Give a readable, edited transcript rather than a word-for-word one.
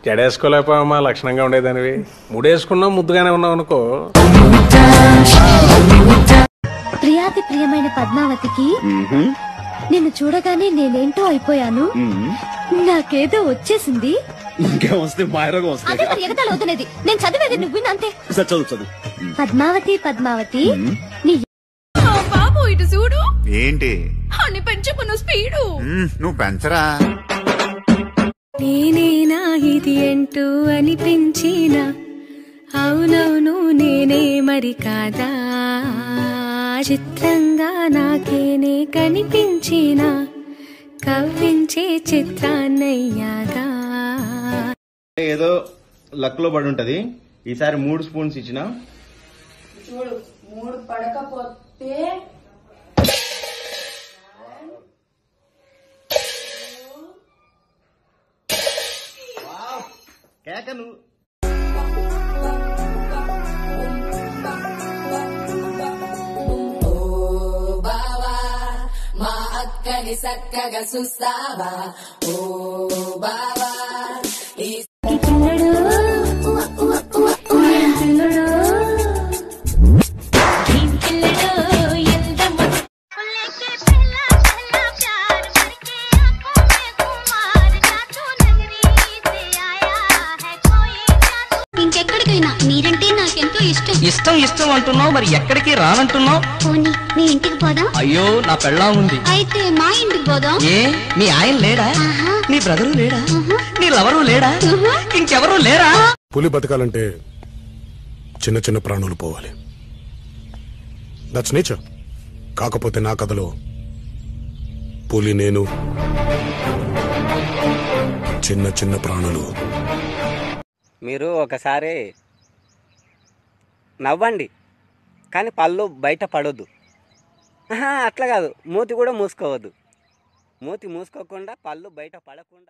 జడేసుకోలేకపోయామా లక్షణంగా ఉండేదానివి. ముడేసుకున్నావు ముద్దుగానే ఉన్నావు అనుకో. ప్రియాతి ప్రియమైన పద్మావతికి నిన్ను చూడగానే నేనేంటో అయిపోయాను. నాకేదో వచ్చేసింది. ఎగతాళవుతున్నది నేను చదివేది నువ్వు అంతే. పద్మావతి పద్మావతి నీ బాబు ఇటు చూడు. ఏంటి అని పెంచుకున్న స్పీడు నువ్వు పెంచరా. నేనేనా ఇది అంటూ అనిపించిన అవునవును నేనే మరి కాదా చిత్రంగా నాకేనే కనిపించిన కవ్వించే చిత్రాన్నయ్యాగా. ఏదో లక్ లో పడి ఉంటది. ఈసారి 3 స్పూన్స్ ఇచ్చిన చూడు 3 పడకపోతే కేక నువ్వు మా అక్కని సక్కగా చూస్తావా ఓ బావా. ఇంకెక్కడికైనా మీరంటే నాకెంతో ఇష్టం. ఇష్టం ఇష్టం అంటున్నావు, మరి ఎక్కడికి రానంటున్నావు? పోనీ మీ ఇంటికి పోదాం. అయ్యో నా పెళ్ళాం ఉంది. అయితే మా ఇంటికి పోదాం. ఏ మీ ఆయన లేడా? నీ బ్రదరు లేడా? నీ లవరు లేడా? ఇంకెవరు లేరా? పులి బతకాలంటే చిన్న చిన్న ప్రాణులు పోవాలి. That's nature. కాకపోతే నా కథలో పులి నేను, చిన్న చిన్న ప్రాణులు. మీరు ఒకసారి నవ్వండి కానీ పళ్ళు బయట పడొద్దు. అట్లా కాదు, మూతి కూడా మూసుకోవద్దు. మూతి మూసుకోకుండా పళ్ళు బయట పడకుండా